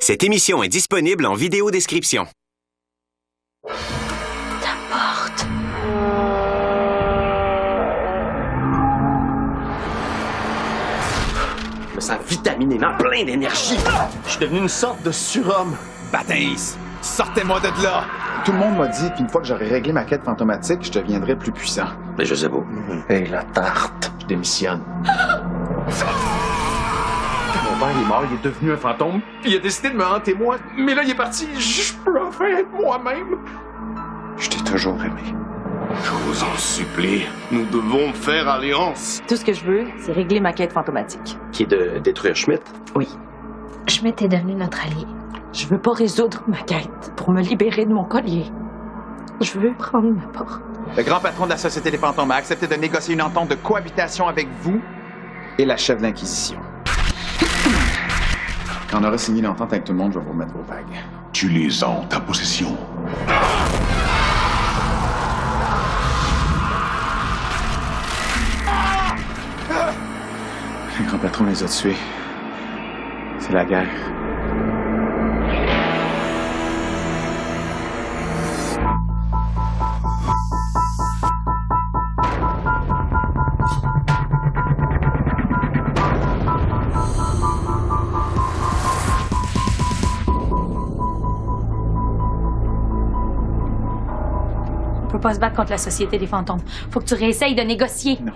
Cette émission est disponible en vidéodescription. Ta porte. Je me sens vitaminé, plein d'énergie. Je suis devenu une sorte de surhomme. Baptiste, sortez-moi de là! Tout le monde m'a dit qu'une fois que j'aurais réglé ma quête fantomatique, je deviendrais plus puissant. Mais je sais pas. Hey, la tarte. Je démissionne. Mon père est mort, il est devenu un fantôme, puis il a décidé de me hanter moi. Mais là, il est parti. Je peux enfin être moi-même. Je t'ai toujours aimé. Je vous en supplie, nous devons faire alliance. Tout ce que je veux, c'est régler ma quête fantomatique. Qui est de détruire Schmidt. Oui. Schmidt est devenu notre allié. Je veux pas résoudre ma quête pour me libérer de mon collier. Je veux prendre ma porte. Le grand patron de la Société des Fantômes a accepté de négocier une entente de cohabitation avec vous et la chef de l'Inquisition. Quand on aura signé l'entente avec tout le monde, je vais vous remettre vos bagues. Tu les as en ta possession. Le grand patron les a tués. C'est la guerre. On peut pas se battre contre la Société des Fantômes. Faut que tu réessayes de négocier. Non.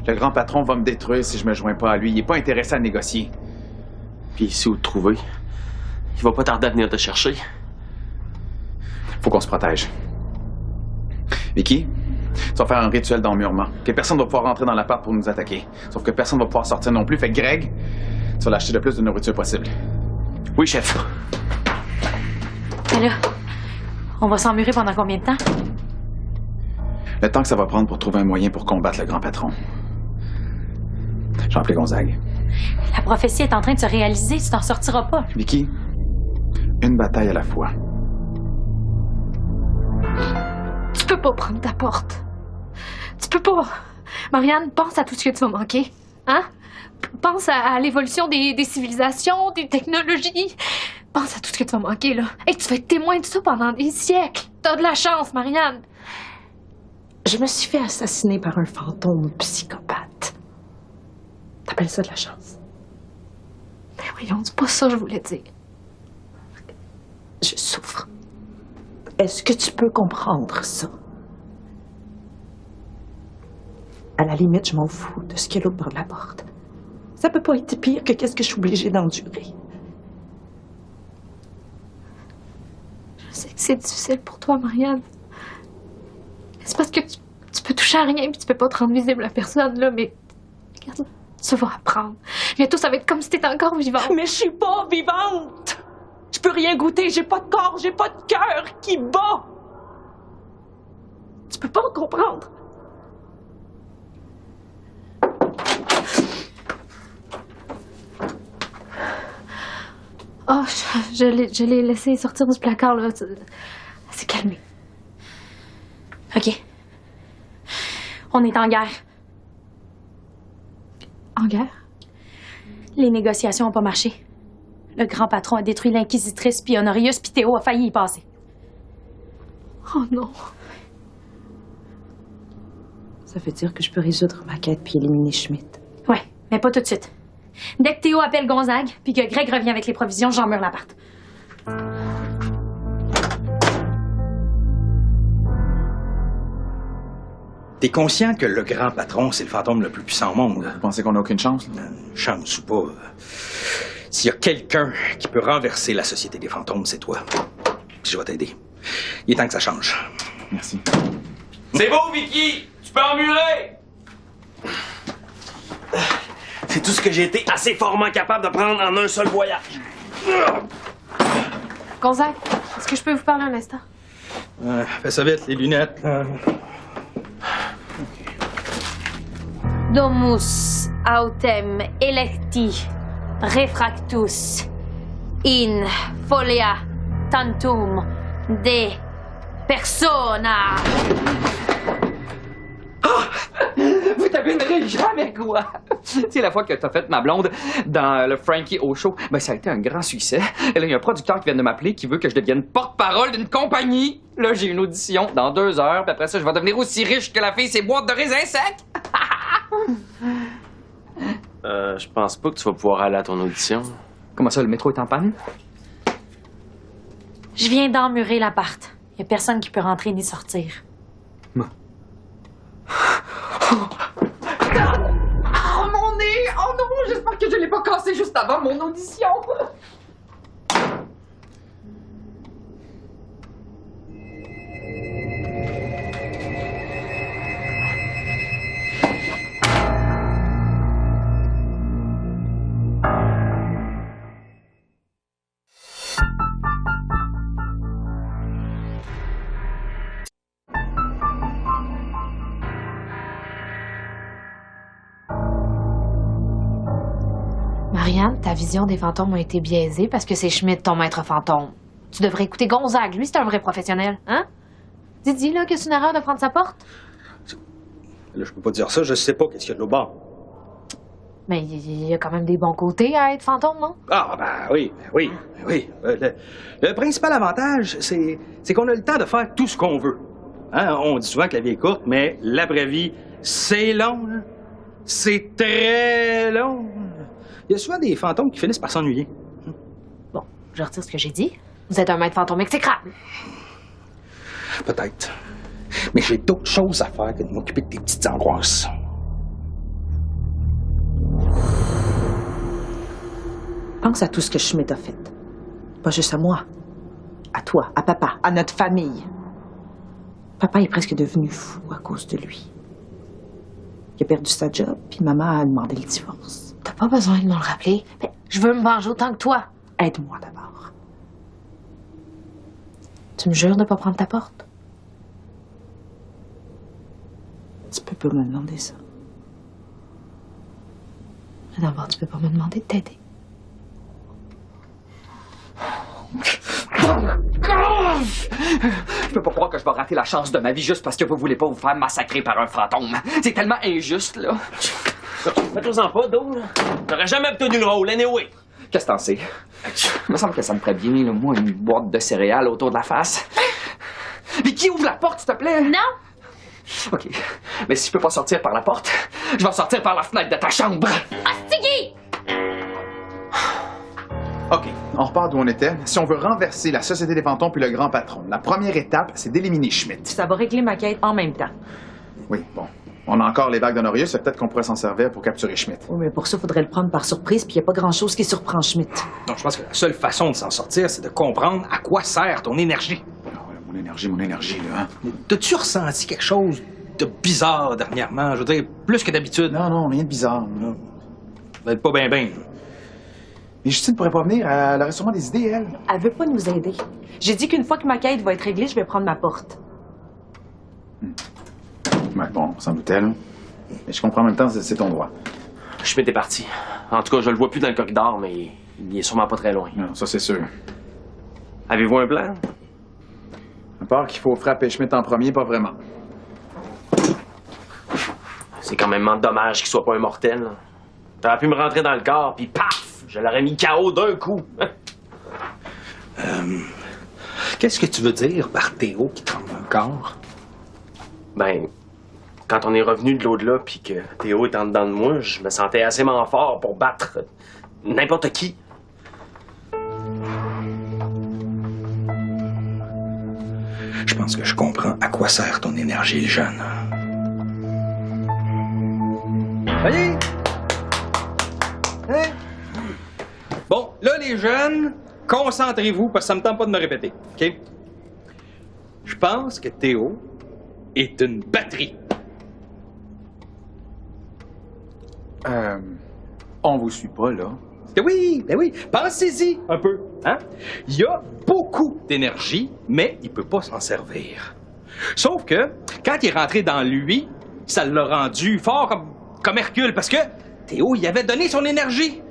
Le grand patron va me détruire si je me joins pas à lui. Il est pas intéressé à négocier. Puis ici où te trouver, il va pas tarder à venir te chercher. Faut qu'on se protège. Vicky, tu vas faire un rituel d'emmurement. Que personne ne va pouvoir rentrer dans l'appart pour nous attaquer. Sauf que personne ne va pouvoir sortir non plus. Fait que Greg, tu vas l'acheter le plus de nourriture possible. Oui, chef. Mais là, on va s'emmurer pendant combien de temps? Le temps que ça va prendre pour trouver un moyen pour combattre le grand patron. J'ai appelé Gonzague. La prophétie est en train de se réaliser, tu t'en sortiras pas. Vicky, une bataille à la fois. Tu peux pas prendre ta porte. Tu peux pas. Marianne, pense à tout ce que tu vas manquer. Hein? Pense à l'évolution des civilisations, des technologies. Pense à tout ce que tu vas manquer, là. Et tu vas être témoin de ça pendant des siècles. T'as de la chance, Marianne. Je me suis fait assassiner par un fantôme psychopathe. T'appelles ça de la chance? Mais voyons, c'est pas ça que je voulais dire. Je souffre. Est-ce que tu peux comprendre ça? À la limite, je m'en fous de ce qu'il y a l'autre bord de la porte. Ça peut pas être pire que qu'est-ce que je suis obligée d'endurer. Je sais que c'est difficile pour toi, Marianne. C'est parce que tu peux toucher à rien et tu peux pas te rendre visible à personne, là, mais... Regarde, tu vas apprendre. Bientôt, ça va être comme si t'étais encore vivante. Mais je suis pas vivante! Je peux rien goûter, j'ai pas de corps, j'ai pas de cœur qui bat! Tu peux pas me comprendre? Oh, je l'ai laissé sortir du placard, là. Elle s'est calmée. OK. On est en guerre. En guerre? Les négociations ont pas marché. Le grand patron a détruit l'inquisitrice, puis Honorius, puis Théo a failli y passer. Oh non. Ça veut dire que je peux résoudre ma quête puis éliminer Schmidt. Ouais, mais pas tout de suite. Dès que Théo appelle Gonzague, puis que Greg revient avec les provisions, j'emmure l'appart. T'es conscient que le grand patron, c'est le fantôme le plus puissant au monde? Vous pensez qu'on n'a aucune chance? Chance ou pas. S'il y a quelqu'un qui peut renverser la Société des Fantômes, c'est toi. Puis je vais t'aider. Il est temps que ça change. Merci. C'est beau, Vicky! Tu peux emmurer! C'est tout ce que j'ai été assez fortement capable de prendre en un seul voyage. Gonzague, est-ce que je peux vous parler un instant? Fais ça vite, les lunettes. Là. Domus autem electi refractus in folia tantum de persona. Vous devinerez jamais quoi! Tu sais, la fois que t'as fait ma blonde dans le Frankie O Show, ben ça a été un grand succès. Et là, il y a un producteur qui vient de m'appeler qui veut que je devienne porte-parole d'une compagnie. Là, j'ai une audition dans 2 heures, puis après ça, je vais devenir aussi riche que la fille ses boîtes de raisins secs. Je pense pas que tu vas pouvoir aller à ton audition. Comment ça, le métro est en panne? Je viens d'emmurer l'appart. Y a personne qui peut rentrer ni sortir. Oh mon nez! Oh non! J'espère que je l'ai pas cassé juste avant mon audition! Marianne, ta vision des fantômes a été biaisée parce que c'est Schmidt, ton maître fantôme. Tu devrais écouter Gonzague, lui c'est un vrai professionnel, hein? Dis là que c'est une erreur de prendre sa porte. Là, je peux pas dire ça, je sais pas qu'est-ce qu'il y a de l'autre bord. Mais il y a quand même des bons côtés à être fantôme, non? Ah, ben oui. Le principal avantage, c'est qu'on a le temps de faire tout ce qu'on veut. Hein? On dit souvent que la vie est courte, mais la vraie vie, c'est long. Hein? C'est très long. Il y a souvent des fantômes qui finissent par s'ennuyer. Bon, je retire ce que j'ai dit. Vous êtes un maître fantôme exécrable. Peut-être. Mais j'ai d'autres choses à faire que de m'occuper de tes petites angoisses. Pense à tout ce que Schmidt a fait. Pas juste à moi. À toi, à papa, à notre famille. Papa est presque devenu fou à cause de lui. Il a perdu sa job, puis maman a demandé le divorce. T'as pas besoin de me le rappeler. Mais je veux me venger autant que toi. Aide-moi d'abord. Tu me jures de pas prendre ta porte? Tu peux pas me demander ça. Mais d'abord, tu peux pas me demander de t'aider. Je peux pas croire que je vais rater la chance de ma vie juste parce que vous voulez pas vous faire massacrer par un fantôme. C'est tellement injuste, là. Fais-toi-en pas, Dole. T'aurais jamais obtenu le rôle, anyway. Qu'est-ce que t'en sais? Il me semble que ça me ferait bien, là, moi, une boîte de céréales autour de la face. Vicky, ouvre la porte, s'il te plaît! Non! OK. Mais si je peux pas sortir par la porte, je vais sortir par la fenêtre de ta chambre. Hostigui! OK, on repart d'où on était. Si on veut renverser la Société des fantômes puis le grand patron, la première étape, c'est d'éliminer Schmidt. Ça va régler ma quête en même temps. Oui, bon. On a encore les bagues d'Honorius, peut-être qu'on pourrait s'en servir pour capturer Schmidt. Oui, mais pour ça, il faudrait le prendre par surprise, puis il n'y a pas grand-chose qui surprend Schmidt. Donc, je pense que la seule façon de s'en sortir, c'est de comprendre à quoi sert ton énergie. Mon énergie, là, hein? T'as-tu ressenti quelque chose de bizarre dernièrement? Je veux dire, plus que d'habitude. Non, rien de bizarre. Non. Ça va être pas bien. Mais Justine pourrait pas venir, elle aurait sûrement des idées, elle. Elle veut pas nous aider. J'ai dit qu'une fois que ma quête va être réglée, je vais prendre ma porte. Ouais, bon, sans doute elle. Mais je comprends en même temps, c'est ton droit. Schmidt est parti. En tout cas, je le vois plus dans le corridor, mais il est sûrement pas très loin. Non, ça, c'est sûr. Avez-vous un plan? À part qu'il faut frapper Schmidt en premier, pas vraiment. C'est quand même dommage qu'il soit pas immortel. T'aurais pu me rentrer dans le corps, puis paf! Je l'aurais mis KO d'un coup. Qu'est-ce que tu veux dire par Théo qui tremble un corps? Ben, quand on est revenu de l'au-delà, puis que Théo est en dedans de moi, je me sentais assez fort pour battre n'importe qui. Je pense que je comprends à quoi sert ton énergie, le jeune. Allez! Hein? Bon, là, les jeunes, concentrez-vous, parce que ça me tente pas de me répéter, OK? Je pense que Théo est une batterie. On vous suit pas, là. Ben oui, pensez-y un peu, hein? Il y a beaucoup d'énergie, mais il peut pas s'en servir. Sauf que, quand il est rentré dans lui, ça l'a rendu fort comme Hercule, parce que Théo y avait donné son énergie.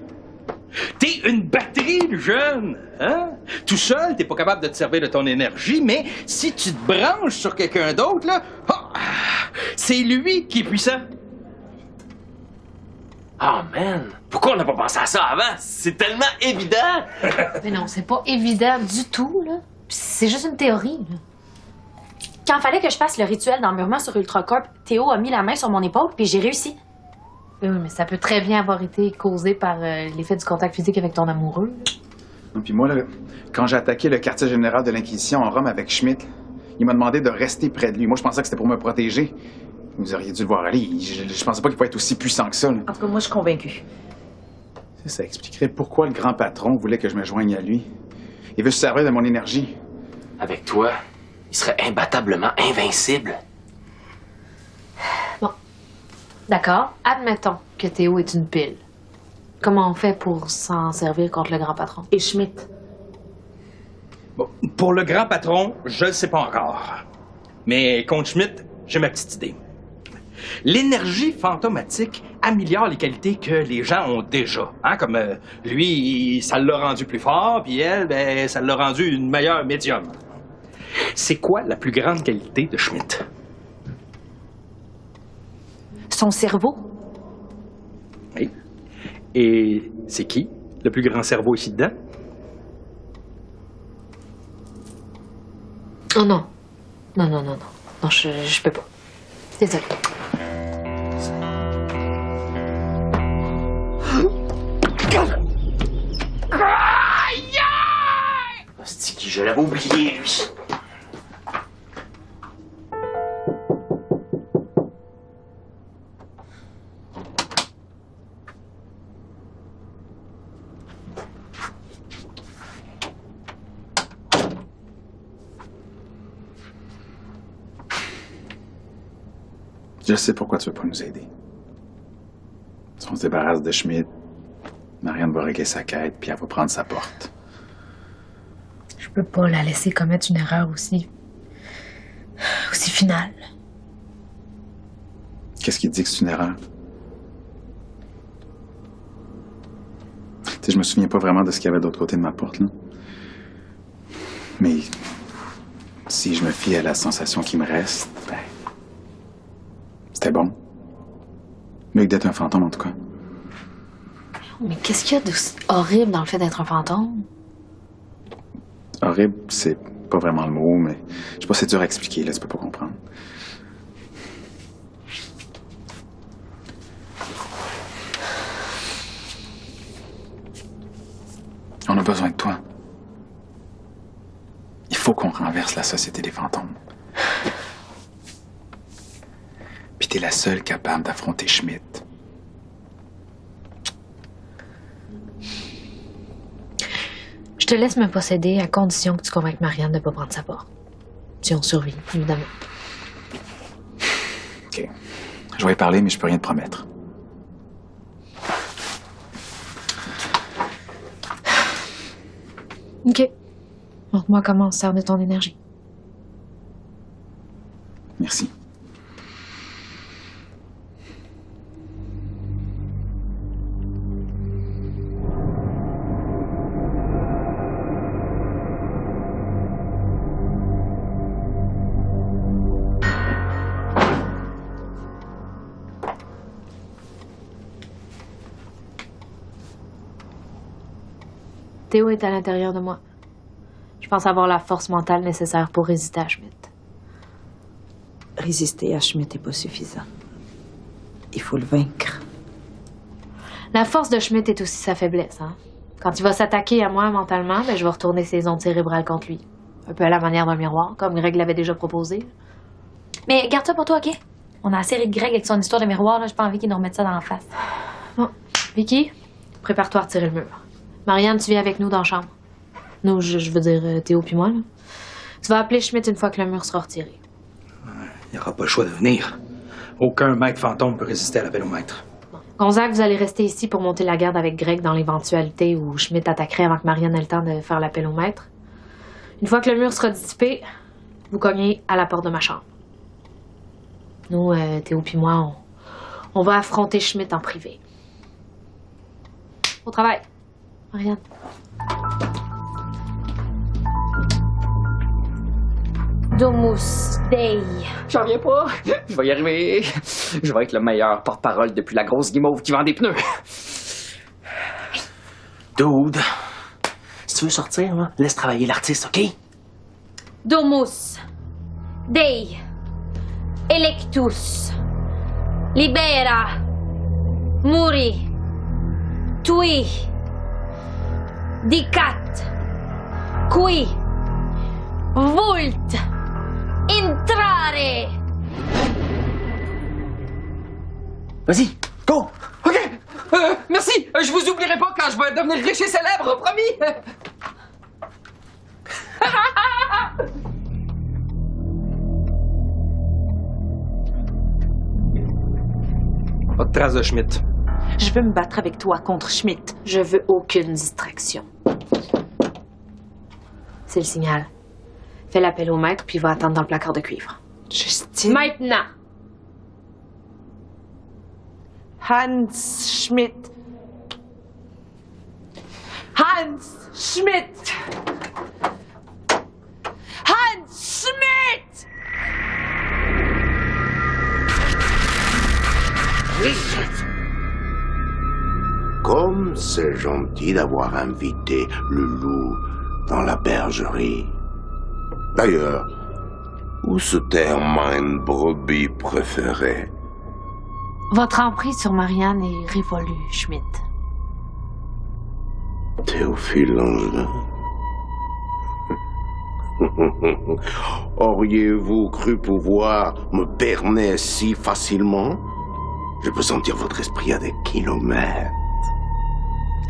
T'es une batterie, le jeune, hein? Tout seul, t'es pas capable de te servir de ton énergie, mais si tu te branches sur quelqu'un d'autre, là, c'est lui qui est puissant. Oh man, pourquoi on n'a pas pensé à ça avant? C'est tellement évident! Mais non, c'est pas évident du tout, là. C'est juste une théorie, là. Quand fallait que je fasse le rituel d'emmurement sur Ultracorp, Théo a mis la main sur mon épaule, puis j'ai réussi. Oui, mais ça peut très bien avoir été causé par l'effet du contact physique avec ton amoureux. Non, puis moi, là, quand j'ai attaqué le quartier général de l'Inquisition en Rome avec Schmidt, il m'a demandé de rester près de lui. Moi, je pensais que c'était pour me protéger. Vous auriez dû le voir aller. Je pensais pas qu'il pouvait être aussi puissant que ça. Là. En tout cas, moi, je suis convaincue. Ça expliquerait pourquoi le grand patron voulait que je me joigne à lui. Il veut se servir de mon énergie. Avec toi, il serait imbattablement invincible. Bon. D'accord. Admettons que Théo est une pile. Comment on fait pour s'en servir contre le grand patron? Et Schmidt? Bon, pour le grand patron, je le sais pas encore. Mais contre Schmidt, j'ai ma petite idée. L'énergie fantomatique améliore les qualités que les gens ont déjà. Hein? Comme lui, ça l'a rendu plus fort, puis elle, ben, ça l'a rendu une meilleure médium. C'est quoi la plus grande qualité de Schmidt? Son cerveau? Oui. Et c'est qui, le plus grand cerveau ici dedans? Oh non. Non, je peux pas. Désolée. Hostie, je l'avais oublié, lui. Je sais pourquoi tu veux pas nous aider. Si on se débarrasse de Schmidt, Marianne va régler sa quête, puis elle va prendre sa porte. Je peux pas la laisser commettre une erreur aussi finale. Qu'est-ce qui te dit que c'est une erreur? Tu sais, je me souviens pas vraiment de ce qu'il y avait de l'autre côté de ma porte, là. Mais si je me fie à la sensation qui me reste, ben... c'était bon. Mieux que d'être un fantôme, en tout cas. Mais qu'est-ce qu'il y a de horrible dans le fait d'être un fantôme? Horrible, c'est pas vraiment le mot, mais je sais pas, c'est dur à expliquer, là, tu peux pas comprendre. On a besoin de toi. Il faut qu'on renverse la société des fantômes. Puis t'es la seule capable d'affronter Schmidt. Je te laisse me posséder à condition que tu convainques Marianne de ne pas prendre sa porte. Si on survit, évidemment. OK. Je vais y parler, mais je peux rien te promettre. OK. Montre-moi comment on se sert de ton énergie. Merci. Théo est à l'intérieur de moi. Je pense avoir la force mentale nécessaire pour résister à Schmidt. Résister à Schmidt n'est pas suffisant. Il faut le vaincre. La force de Schmidt est aussi sa faiblesse. Hein? Quand il va s'attaquer à moi mentalement, ben, je vais retourner ses ondes cérébrales contre lui. Un peu à la manière d'un miroir, comme Greg l'avait déjà proposé. Mais garde ça pour toi, OK? On a assez ri de Greg avec son histoire de miroir, là. J'ai pas envie qu'il nous remette ça dans la face. Bon. Vicky, prépare-toi à retirer le mur. Marianne, tu viens avec nous dans la chambre. Nous, je veux dire Théo puis moi. Là. Tu vas appeler Schmidt une fois que le mur sera retiré. Il n'y aura pas le choix de venir. Aucun maître fantôme peut résister à l'appel au maître. Gonzague, vous allez rester ici pour monter la garde avec Greg dans l'éventualité où Schmidt attaquerait avant que Marianne ait le temps de faire l'appel au maître. Une fois que le mur sera dissipé, vous cognez à la porte de ma chambre. Nous, Théo puis moi, on va affronter Schmidt en privé. Au travail. Marianne. Domus Dei. J'en reviens pas. Je vais y arriver. Je vais être le meilleur porte-parole depuis la grosse guimauve qui vend des pneus. Dude, si tu veux sortir, là, laisse travailler l'artiste, OK? Domus Dei. Electus. Libera. Muri. Tui. Dicat. Qui. Vult. Entrare. Vas-y, go! OK. Merci. Je vous oublierai pas quand je vais devenir riche et célèbre, promis. Pas de trace de Schmidt. Je veux me battre avec toi contre Schmidt. Je veux aucune distraction. C'est le signal. Fais l'appel au maître, puis va attendre dans le placard de cuivre. Justine. Maintenant! Hans Schmidt. Hans Schmidt. Hans Schmidt! Comme c'est gentil d'avoir invité le loup dans la bergerie. D'ailleurs, où se terre ma brebis préférée? Votre emprise sur Marianne est révolue, Schmidt. Théophile Langelin. Auriez-vous cru pouvoir me berner si facilement? Je peux sentir votre esprit à des kilomètres.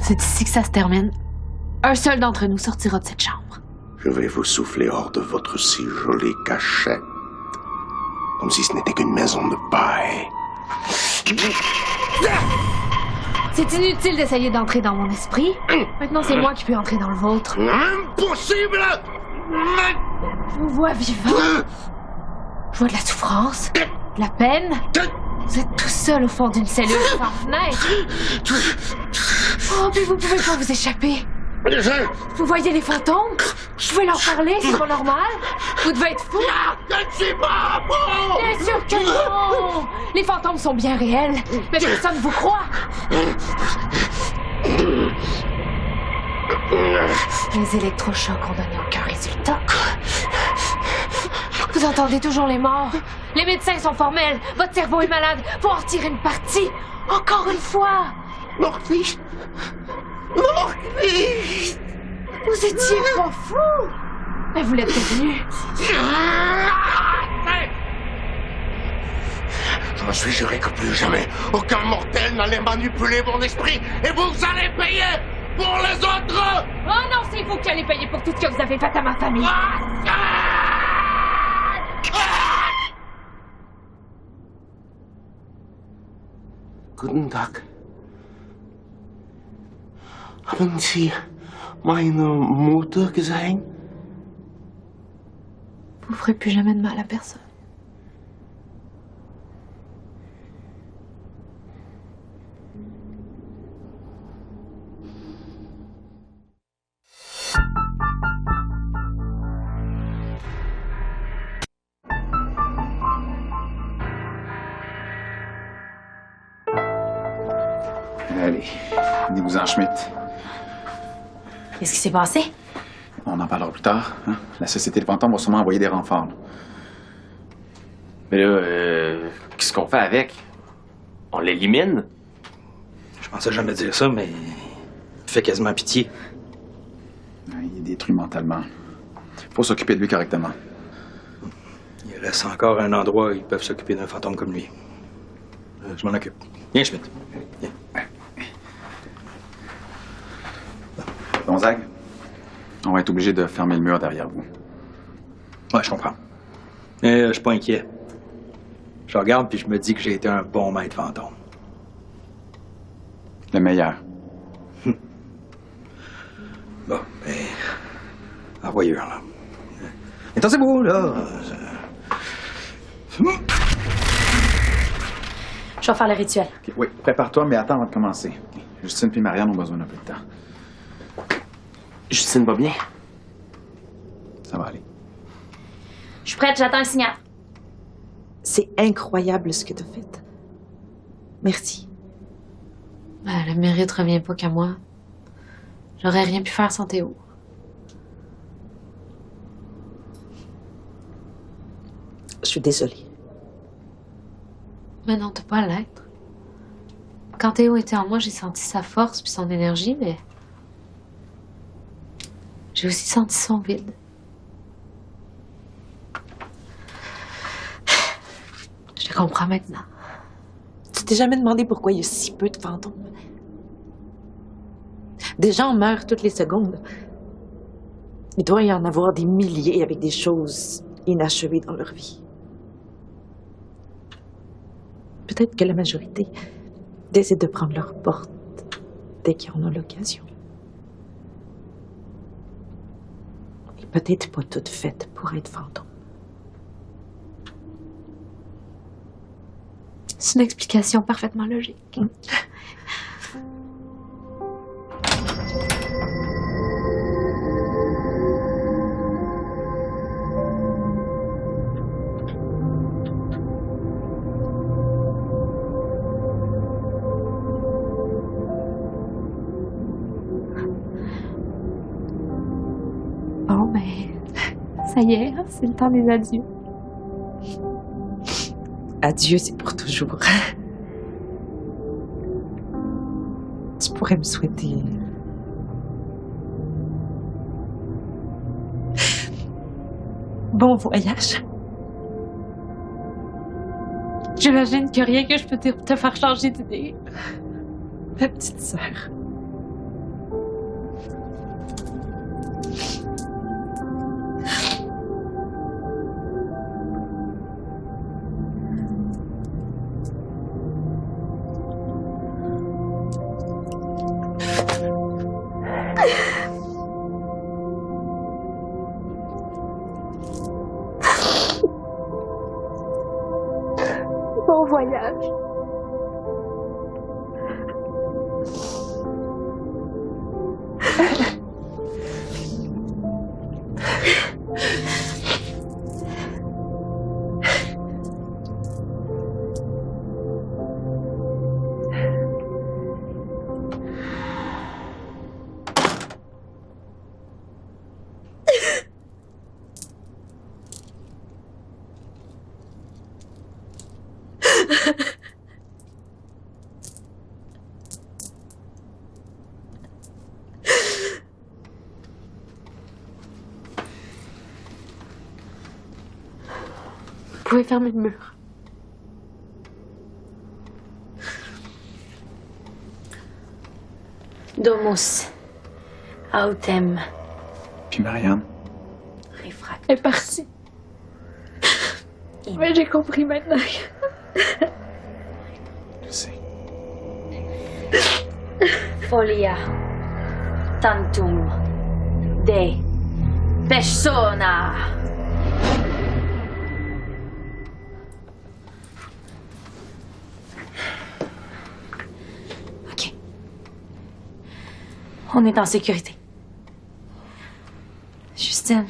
C'est ici que ça se termine. Un seul d'entre nous sortira de cette chambre. Je vais vous souffler hors de votre si jolie cachette. Comme si ce n'était qu'une maison de paille. C'est inutile d'essayer d'entrer dans mon esprit. Maintenant, c'est moi qui peux entrer dans le vôtre. Impossible! Je vous vois vivant. Je vois de la souffrance, de la peine. Vous êtes tout seul au fond d'une cellule sans fenêtre. Oh, puis vous pouvez pas vous échapper. Vous voyez les fantômes? Vous pouvez leur parler, c'est pas normal? Vous devez être fou! Je ne suis pas bon! Bien sûr que non! Les fantômes sont bien réels, mais personne ne vous croit! Les électrochocs ont donné aucun résultat. Vous entendez toujours les morts? Les médecins sont formels, votre cerveau est malade, faut en retirer une partie! Encore une fois! Morphy! Morphy! Vous étiez pas fou! Mais vous l'êtes devenu. Je me suis juré que plus jamais aucun mortel n'allait manipuler mon esprit et vous allez payer pour les autres! Oh non, c'est vous qui allez payer pour tout ce que vous avez fait à ma famille! Guten Tag. Haben Sie meine Mutter gesehen? Vous ferez plus jamais de mal à personne. Allez, dites-vous-en, Schmidt. Qu'est-ce qui s'est passé? On en parlera plus tard. Hein? La Société de fantômes va sûrement envoyer des renforts. Là. Mais là, qu'est-ce qu'on fait avec? On l'élimine? Je pensais jamais dire ça, mais il fait quasiment pitié. Il est détruit mentalement. Faut s'occuper de lui correctement. Il reste encore un endroit où ils peuvent s'occuper d'un fantôme comme lui. Je m'en occupe. Viens, Schmidt. Viens. Gonzague, on va être obligé de fermer le mur derrière vous. Ouais, je comprends. Mais je suis pas inquiet. Je regarde puis je me dis que j'ai été un bon maître fantôme. Le meilleur. Bon, ben... envoyez-le, là. Attendez-vous, là. Je vais faire le rituel. Okay, oui, prépare-toi, mais attends avant de commencer. Okay. Justine et Marianne ont besoin d'un peu de temps. Justine va bien? Ça va aller. Je suis prête, j'attends un signal. C'est incroyable ce que t'as fait. Merci. Le mérite revient pas qu'à moi. J'aurais rien pu faire sans Théo. Je suis désolée. Mais non, t'as pas à l'être. Quand Théo était en moi, j'ai senti sa force puis son énergie, mais j'ai aussi senti son vide. Je le comprends maintenant. Tu t'es jamais demandé pourquoi il y a si peu de fantômes? Des gens meurent toutes les secondes. Il doit y en avoir des milliers avec des choses inachevées dans leur vie. Peut-être que la majorité décide de prendre leur porte dès qu'ils en ont l'occasion. Et peut-être pas toutes faites pour être fantômes. C'est une explication parfaitement logique. Bon, ben, ça y est, c'est le temps des adieux. Adieu, c'est pour toujours. Tu pourrais me souhaiter... Bon voyage. J'imagine que rien que je peux te faire changer d'idée. Ma petite sœur. Bon voyage. Vous pouvez fermer le mur. Domus. Autem. Puis Marianne. Réfract. Elle est partie. Mais j'ai compris maintenant. Je sais. Folia. Tantum. De. Persona. OK. On est en sécurité. Justine.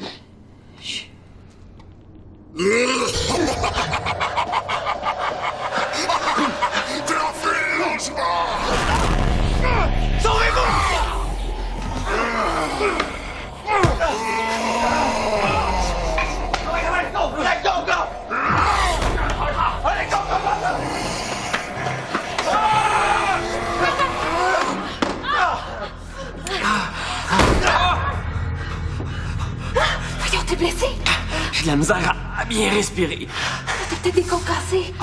Voyons, t'es blessé? J'ai de la misère à bien respirer. T'as peut-être des côtes cassées.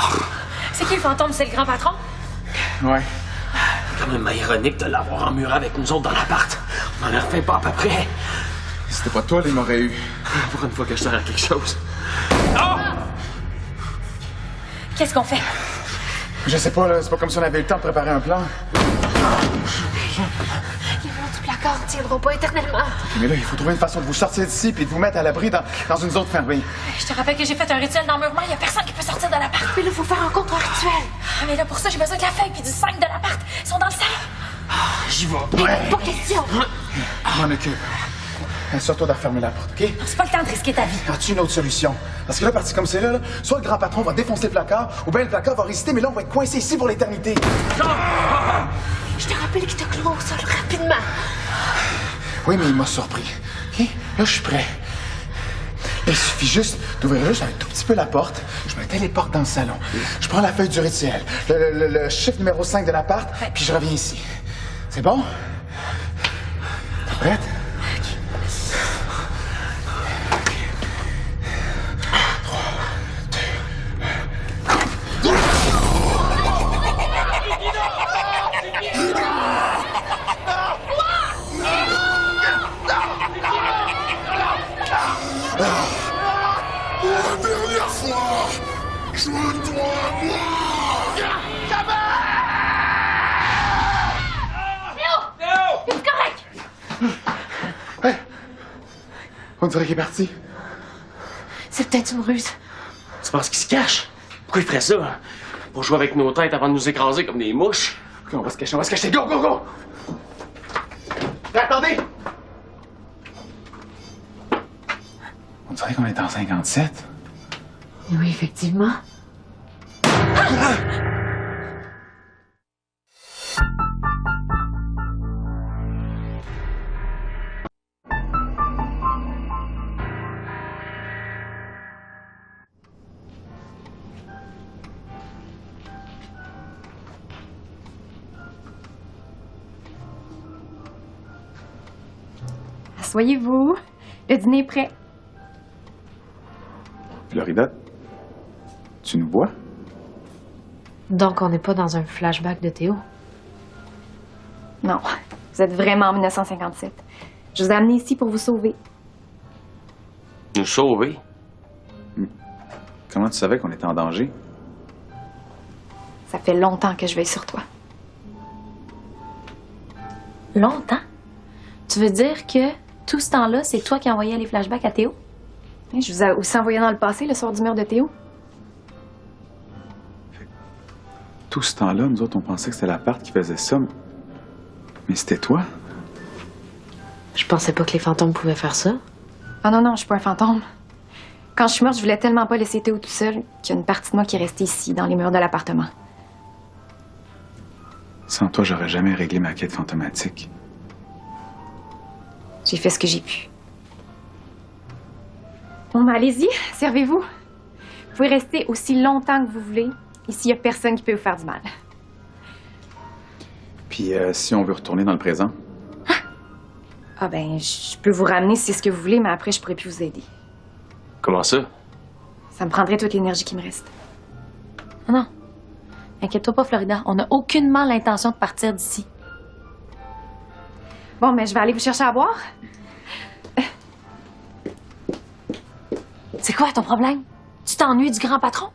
C'est qui le fantôme? C'est le grand patron? Ouais. Quand même ironique de l'avoir emmuré avec nous autres dans l'appart. On en a refait pas à peu près. C'était pas toi, il m'aurait eu. Pour une fois que je sers à quelque chose. Qu'est-ce qu'on fait? Je sais pas, là, c'est pas comme si on avait eu le temps de préparer un plan. Les murs du placard ne tiendront pas éternellement. Mais là, il faut trouver une façon de vous sortir d'ici puis de vous mettre à l'abri dans une zone fermée. Je te rappelle que j'ai fait un rituel d'emmurement. Il y a personne qui peut sortir de l'appart. Mais là, il faut faire un contre-rituel. Mais là, pour ça, j'ai besoin de la feuille puis du 5 de l'appart. Ils sont dans le salon. J'y vais. Pas question. Je m'en occupe. Assure-toi de refermer la porte, OK? C'est pas le temps de risquer ta vie. As-tu une autre solution? Parce que là, parti comme c'est là, soit le grand patron va défoncer le placard, ou bien le placard va résister, mais là, on va être coincé ici pour l'éternité. Je te rappelle qu'il t'a cloué au sol rapidement. Oui, mais il m'a surpris. OK? Là, je suis prêt. Il suffit juste d'ouvrir juste un tout petit peu la porte. Je me téléporte dans le salon. Je prends la feuille du rituel, le chiffre numéro 5 de l'appart, puis je reviens ici. C'est bon? T'es prête? La dernière fois, joins-toi à moi. C'est correct! Hey! On dirait qu'il est parti. C'est peut-être une ruse. Tu penses qu'il se cache? Pourquoi il ferait ça? Pour jouer avec nos têtes avant de nous écraser comme des mouches? OK, on va se cacher. Go, go, go! Attendez! On dirait qu'on est en 57. Oui, effectivement. Asseyez-vous. Le dîner est prêt. Florida, tu nous vois? Donc, on n'est pas dans un flashback de Théo? Non, vous êtes vraiment en 1957. Je vous ai amené ici pour vous sauver. Nous sauver? Comment tu savais qu'on était en danger? Ça fait longtemps que je veille sur toi. Longtemps? Tu veux dire que tout ce temps-là, c'est toi qui envoyais les flashbacks à Théo? Je vous ai aussi envoyé dans le passé, le soir du meurtre de Théo. Tout ce temps-là, nous autres, on pensait que c'était l'appart qui faisait ça. Mais c'était toi? Je pensais pas que les fantômes pouvaient faire ça. Ah non, je suis pas un fantôme. Quand je suis morte, je voulais tellement pas laisser Théo tout seul qu'il y a une partie de moi qui est restée ici, dans les murs de l'appartement. Sans toi, j'aurais jamais réglé ma quête fantomatique. J'ai fait ce que j'ai pu. Bon, ben allez-y, servez-vous. Vous pouvez rester aussi longtemps que vous voulez. Ici, il n'y a personne qui peut vous faire du mal. Puis si on veut retourner dans le présent? Ah ben, je peux vous ramener si c'est ce que vous voulez, mais après, je pourrais plus vous aider. Comment ça? Ça me prendrait toute l'énergie qui me reste. Non. Inquiète-toi pas, Florida. On n'a aucunement l'intention de partir d'ici. Bon, mais je vais aller vous chercher à boire. C'est quoi ton problème? Tu t'ennuies du grand patron?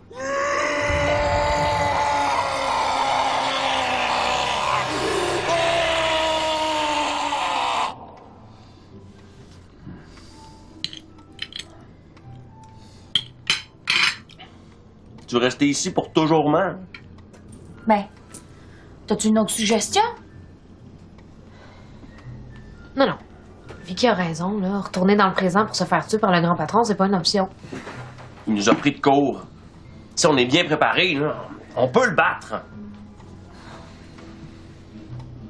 Tu veux rester ici pour toujours, man? Ben, t'as-tu une autre suggestion? Non. Vicky a raison, là. Retourner dans le présent pour se faire tuer par le grand patron, c'est pas une option. Il nous a pris de court. Si on est bien préparé, là, on peut le battre.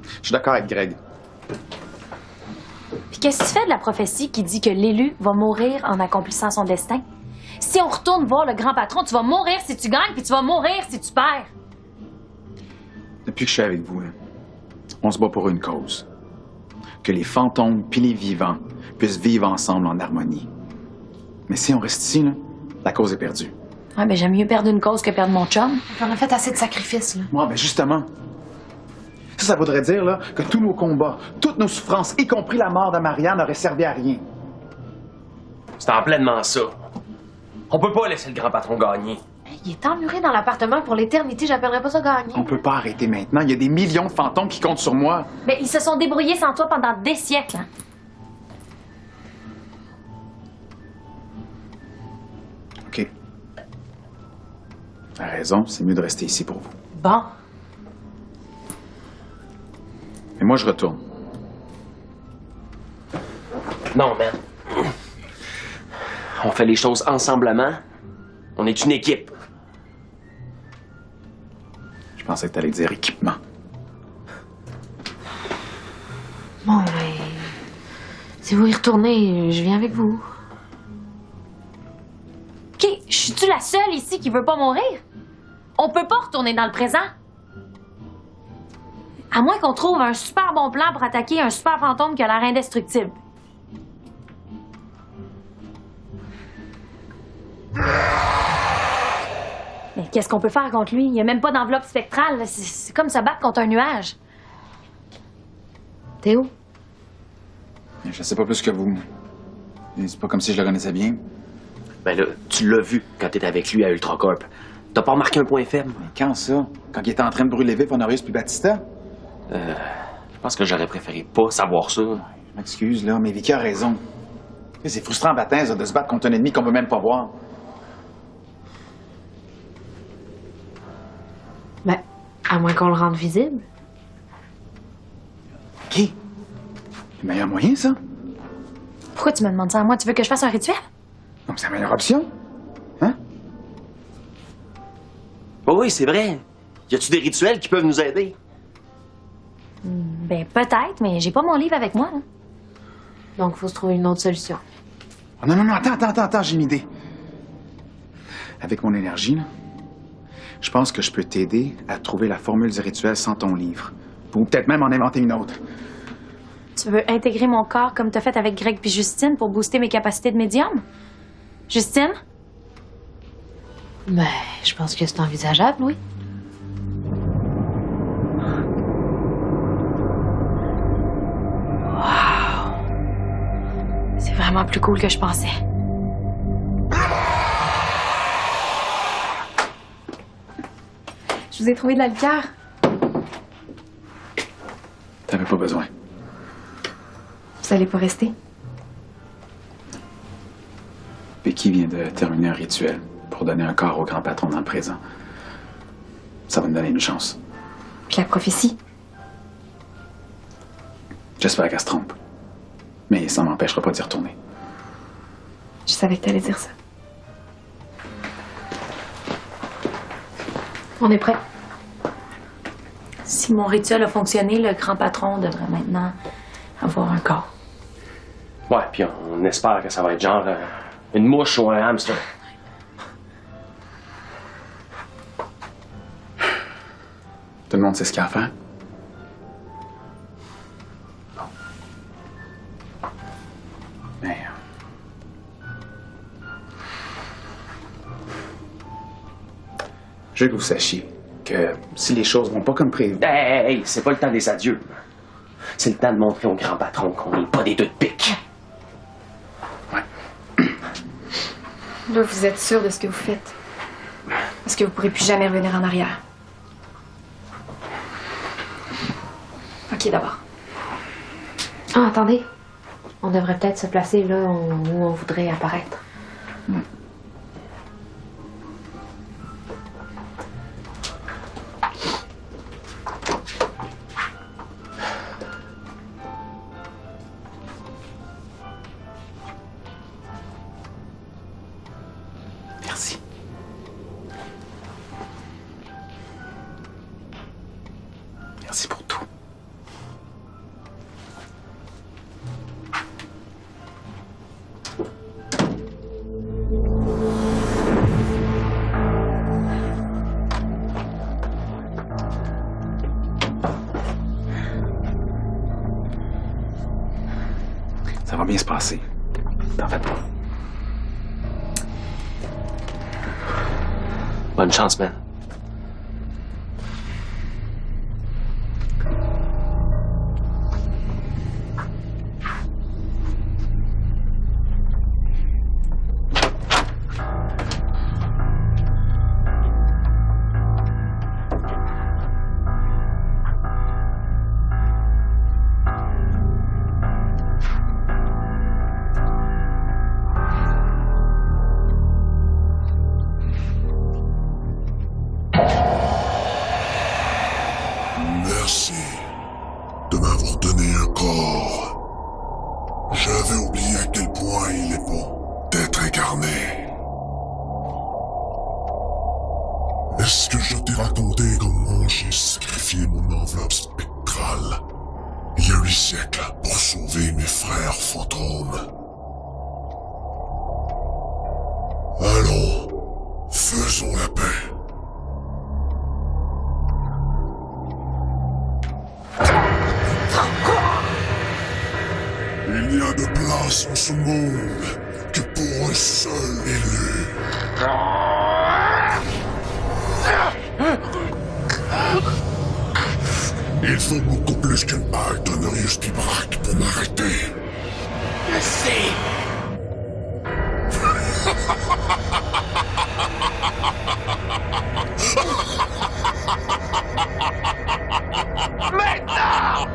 Je suis d'accord avec Greg. Puis qu'est-ce que tu fais de la prophétie qui dit que l'élu va mourir en accomplissant son destin? Si on retourne voir le grand patron, tu vas mourir si tu gagnes, puis tu vas mourir si tu perds. Depuis que je suis avec vous, là, on se bat pour une cause. Que les fantômes puis les vivants puissent vivre ensemble en harmonie. Mais si on reste ici, là, la cause est perdue. Ouais, ben j'aime mieux perdre une cause que perdre mon chum. On a fait assez de sacrifices, là. Ouais, ben justement. Ça voudrait dire là, que tous nos combats, toutes nos souffrances, y compris la mort de Marianne, n'auraient servi à rien. C'est en pleinement ça. On peut pas laisser le grand patron gagner. Il est emmuré dans l'appartement pour l'éternité, j'appellerais pas ça gagner. On peut pas arrêter maintenant. Il y a des millions de fantômes qui comptent sur moi. Ben, ils se sont débrouillés sans toi pendant des siècles. Hein. OK. T'as raison, c'est mieux de rester ici pour vous. Bon. Mais moi, je retourne. Non, man. On fait les choses ensemblement. On est une équipe. Je pensais que t'allais dire équipement. Bon, ben... Si vous y retournez, je viens avec vous. OK, je suis-tu la seule ici qui veut pas mourir? On peut pas retourner dans le présent. À moins qu'on trouve un super bon plan pour attaquer un super fantôme qui a l'air indestructible. Mais qu'est-ce qu'on peut faire contre lui? Il n'y a même pas d'enveloppe spectrale. C'est comme se battre contre un nuage. Théo? Je sais pas plus que vous. C'est pas comme si je le connaissais bien. Ben là, tu l'as vu quand t'étais avec lui à Ultracorp. T'as pas remarqué un point faible? Mais quand ça? Quand il était en train de brûler vif Honorius puis Batista? Je pense que j'aurais préféré pas savoir ça. Je m'excuse, là, mais Vicky a raison. C'est frustrant en baptême, ça, de se battre contre un ennemi qu'on veut même pas voir. Ben, à moins qu'on le rende visible. OK. Le meilleur moyen, ça? Pourquoi tu me demandes ça à moi? Tu veux que je fasse un rituel? Donc c'est la meilleure option. Hein? Oh oui, c'est vrai. Y a-tu des rituels qui peuvent nous aider? Ben, peut-être, mais j'ai pas mon livre avec moi, là. Donc, faut se trouver une autre solution. Oh, non, attends, j'ai une idée. Avec mon énergie, là, je pense que je peux t'aider à trouver la formule du rituel sans ton livre. Ou peut-être même en inventer une autre. Tu veux intégrer mon corps comme t'as fait avec Greg puis Justine pour booster mes capacités de médium? Justine? Ben, je pense que c'est envisageable, oui. Wow! C'est vraiment plus cool que je pensais. Je vous ai trouvé de la liqueur. T'avais pas besoin. Vous allez pas rester? Becky vient de terminer un rituel pour donner un corps au grand patron dans le présent. Ça va me donner une chance. Puis la prophétie? J'espère qu'elle se trompe. Mais ça m'empêchera pas d'y retourner. Je savais que t'allais dire ça. On est prêt. Si mon rituel a fonctionné, le grand patron devrait maintenant avoir un corps. Ouais, puis on espère que ça va être genre une mouche ou un hamster. Tout le monde sait ce qu'il y a à faire? Bon. Mais... je veux que vous sachiez que si les choses vont pas comme prévu... Hey, c'est pas le temps des adieux. C'est le temps de montrer au grand patron qu'on n'est pas des deux de pique. Là, vous êtes sûr de ce que vous faites. Parce que vous pourrez plus jamais revenir en arrière. OK, d'abord. Ah, attendez. On devrait peut-être se placer là où on voudrait apparaître. Merci. Merci pour tout. Ça va bien se passer. T'en fais pas. Bonne chance, man. Merci de m'avoir donné un corps. J'avais oublié incarné. Est-ce que je t'ai raconté comment j'ai sacrifié mon enveloppe spectrale il y a 8 siècles pour sauver mes frères fantômes? Allons, faisons la paix. Il n'y a de place en ce monde que pour un seul élu. Il faut beaucoup plus qu'une bague d'Honorius Pibrac pour m'arrêter. Merci. Maintenant!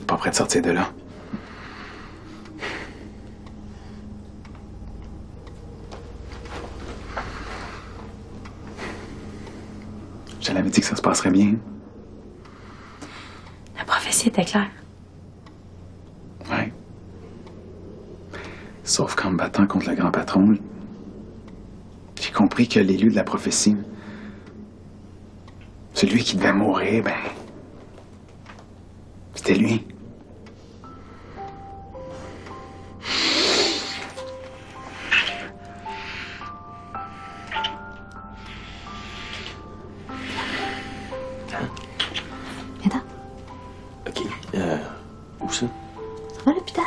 Pas prêt de sortir de là. Je l'avais dit que ça se passerait bien. La prophétie était claire. Ouais. Sauf qu'en me battant contre le grand patron, j'ai compris que l'élu de la prophétie, celui qui devait mourir, ben, c'était lui. OK. Où ça? À l'hôpital.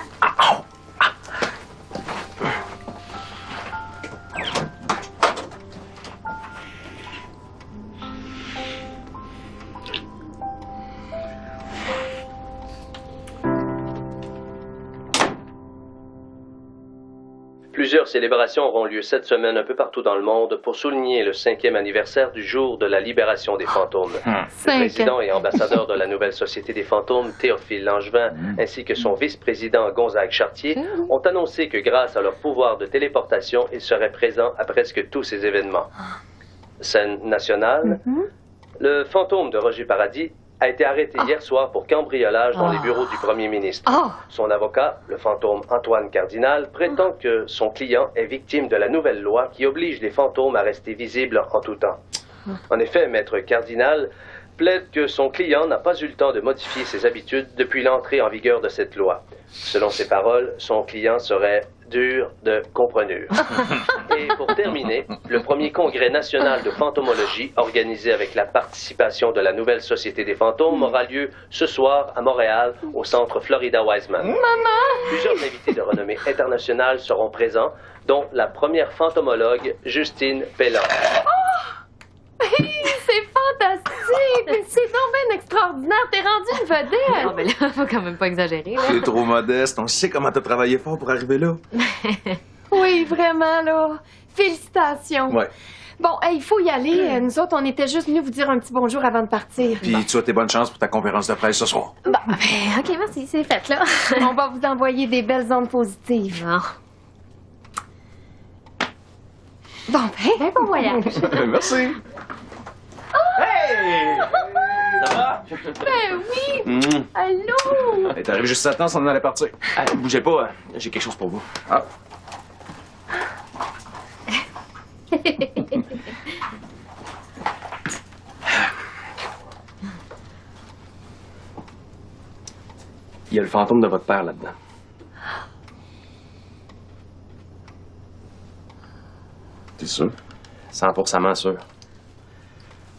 Plusieurs célébrations auront lieu cette semaine un peu partout dans le monde pour souligner le 5e anniversaire du jour de la libération des fantômes. Le président et ambassadeur de la nouvelle Société des fantômes, Théophile Langevin, ainsi que son vice-président Gonzague Chartier, ont annoncé que grâce à leur pouvoir de téléportation, ils seraient présents à presque tous ces événements. Scène nationale, le fantôme de Roger Paradis a été arrêté hier soir pour cambriolage dans les bureaux du premier ministre. Son avocat, le fantôme Antoine Cardinal, prétend que son client est victime de la nouvelle loi qui oblige les fantômes à rester visibles en tout temps. En effet, Maître Cardinal plaide que son client n'a pas eu le temps de modifier ses habitudes depuis l'entrée en vigueur de cette loi. Selon ses paroles, son client serait dur de comprenure. Et pour terminer, le premier congrès national de fantomologie, organisé avec la participation de la nouvelle Société des fantômes, aura lieu ce soir à Montréal, au centre Florida Wiseman. Maman! Plusieurs invités de renommée internationale seront présents, dont la première fantomologue, Justine Pellan. C'est fantastique! C'est donc bien extraordinaire! T'es rendu une vedette! Non, mais là, faut quand même pas exagérer, là. C'est trop modeste. On sait comment t'as travaillé fort pour arriver là. Oui, vraiment, là. Félicitations. Ouais. Bon, il faut y aller. Nous autres, on était juste venus vous dire un petit bonjour avant de partir. Puis tu souhaites bonne chance pour ta conférence de presse ce soir. Bon, OK, merci, c'est fait, là. On va vous envoyer des belles ondes positives. Bon, ben bon voyage. Merci. Hey! Ça va? Ben oui! Allô? Hey, t'arrives juste à temps, on en allait partir. Bougez pas, j'ai quelque chose pour vous. Ah. Il y a le fantôme de votre père là-dedans. T'es sûr? 100% sûr.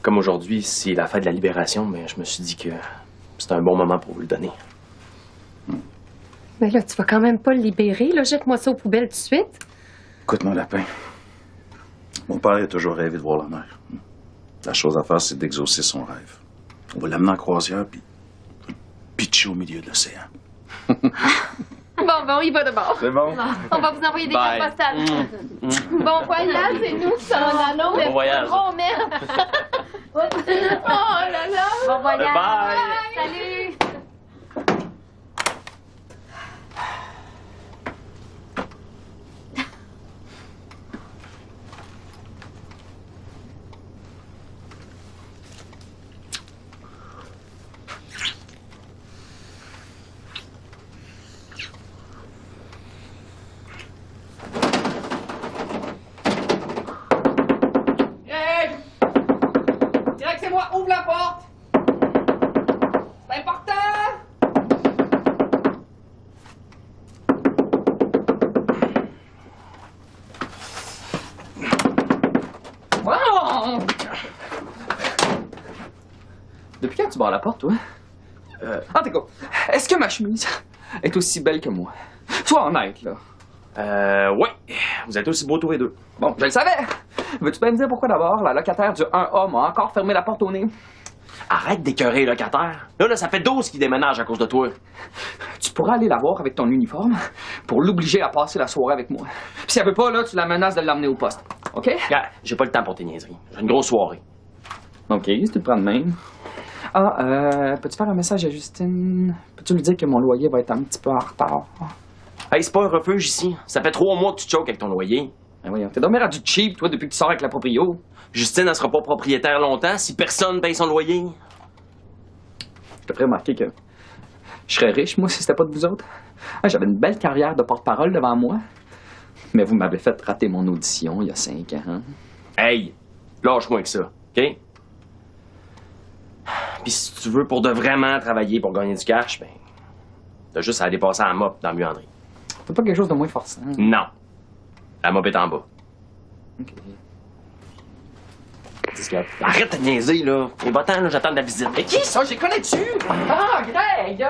Comme aujourd'hui, c'est la fête de la libération, mais je me suis dit que c'était un bon moment pour vous le donner. Mais là, tu vas quand même pas le libérer, là. Jette-moi ça aux poubelles tout de suite. Écoute, mon lapin. Mon père a toujours rêvé de voir la mer. La chose à faire, c'est d'exaucer son rêve. On va l'amener en croisière, puis le pitcher au milieu de l'océan. Bon, il va de bord. C'est bon. On va vous envoyer des Bye. cartes postales. Bon voyage, c'est nous qui sommes en allons. Bon voyage. Oh, merde. Oh là là. Bon voyage. Bye. Salut. Greg! Direct, c'est moi, ouvre la porte! C'est important! Wow! Depuis quand tu barres la porte, toi? En tout cas, est-ce que ma chemise est aussi belle que moi? Sois honnête, là. Ouais. Vous êtes aussi beaux tous les deux. Bon, je le savais! Veux-tu bien me dire pourquoi d'abord la locataire du 1A m'a encore fermé la porte au nez? Arrête d'écœurer les locataires. Là, ça fait 12 qui déménagent à cause de toi. Tu pourras aller la voir avec ton uniforme pour l'obliger à passer la soirée avec moi. Puis si elle veut pas, là, tu la menaces de l'emmener au poste. OK? J'ai pas le temps pour tes niaiseries. J'ai une grosse soirée. OK, si tu le prends de même. Peux-tu faire un message à Justine? Peux-tu lui dire que mon loyer va être un petit peu en retard? Hey, c'est pas un refuge ici. Ça fait 3 mois que tu choques avec ton loyer. Ben voyons, t'es dormi à du cheap, toi, depuis que tu sors avec la proprio. Justine, elle sera pas propriétaire longtemps si personne paye son loyer. Je te ferais remarquer que je serais riche, moi, si c'était pas de vous autres. J'avais une belle carrière de porte-parole devant moi. Mais vous m'avez fait rater mon audition il y a 5 ans. Hey, lâche-moi avec ça, OK? Puis si tu veux pour de vraiment travailler pour gagner du cash, ben, t'as juste à aller passer à la mop dans la buanderie. T'as pas quelque chose de moins forçant? Non. La mop est en bas. OK. Arrête de niaiser, là. Et va-t'en, là, j'attends de la visite. Mais qui ça? J'y connais-tu? Ah, Greg!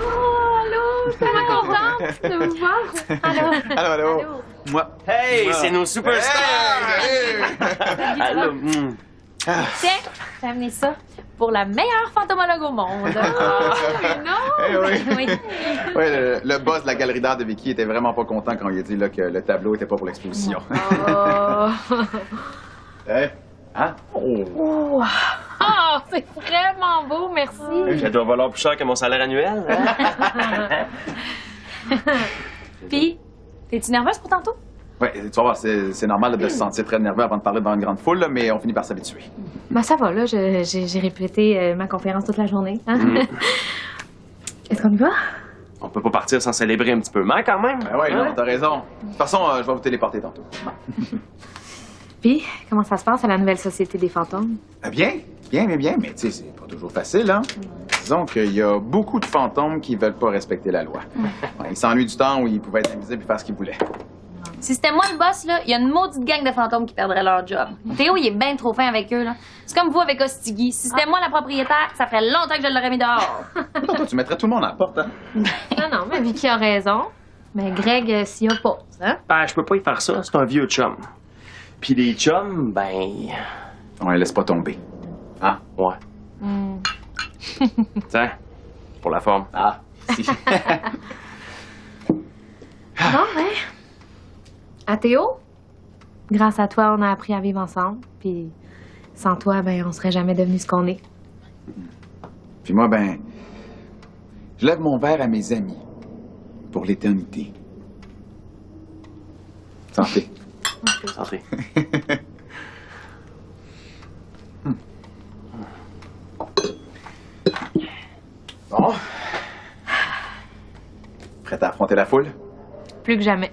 Oh, allô? Je suis tellement contente de vous voir. Allô? Allô. Moi. Hey, c'est nos superstars! Allô. Tiens, j'ai amené ça pour la meilleure fantomologue au monde. Mais non! Oui. Oui, le boss de la galerie d'art de Vicky était vraiment pas content quand il a dit là, que le tableau était pas pour l'exposition. Oh! Hey, hein? Oh, c'est vraiment beau, merci. Je dois valoir plus cher que mon salaire annuel. Puis, t'es-tu nerveuse pour tantôt? Oui, tu vas voir, c'est normal là, de se sentir très nerveux avant de parler devant une grande foule, là, mais on finit par s'habituer. Ben, ça va, là. J'ai répété ma conférence toute la journée. Hein? Est-ce qu'on y va? On peut pas partir sans célébrer un petit peu, mais quand même. Ben oui, non, t'as raison. De toute façon, je vais vous téléporter tantôt. Puis, comment ça se passe à la nouvelle Société des fantômes? Bien, mais tu sais, c'est pas toujours facile, hein? Disons qu'il y a beaucoup de fantômes qui veulent pas respecter la loi. Ouais, ils s'ennuient du temps où ils pouvaient être invisibles et faire ce qu'ils voulaient. Si c'était moi le boss, là, il y a une maudite gang de fantômes qui perdraient leur job. Théo, il est bien trop fin avec eux, là. C'est comme vous avec Ostigui. Si c'était moi la propriétaire, ça ferait longtemps que je l'aurais mis dehors. Toi, tu mettrais tout le monde à la porte, hein? Non, mais Vicky a raison. Mais Greg s'y oppose, hein? Ben, je peux pas y faire ça, c'est un vieux chum. Puis les chums, ben... Ouais, laisse pas tomber. Hein? Ouais. Tiens, pour la forme. Ah, si. Bon, ben... À Théo, grâce à toi, on a appris à vivre ensemble. Puis sans toi, ben, on serait jamais devenus ce qu'on est. Puis moi, ben, je lève mon verre à mes amis. pour l'éternité. Santé. Santé. Bon. Prête à affronter la foule? Plus que jamais.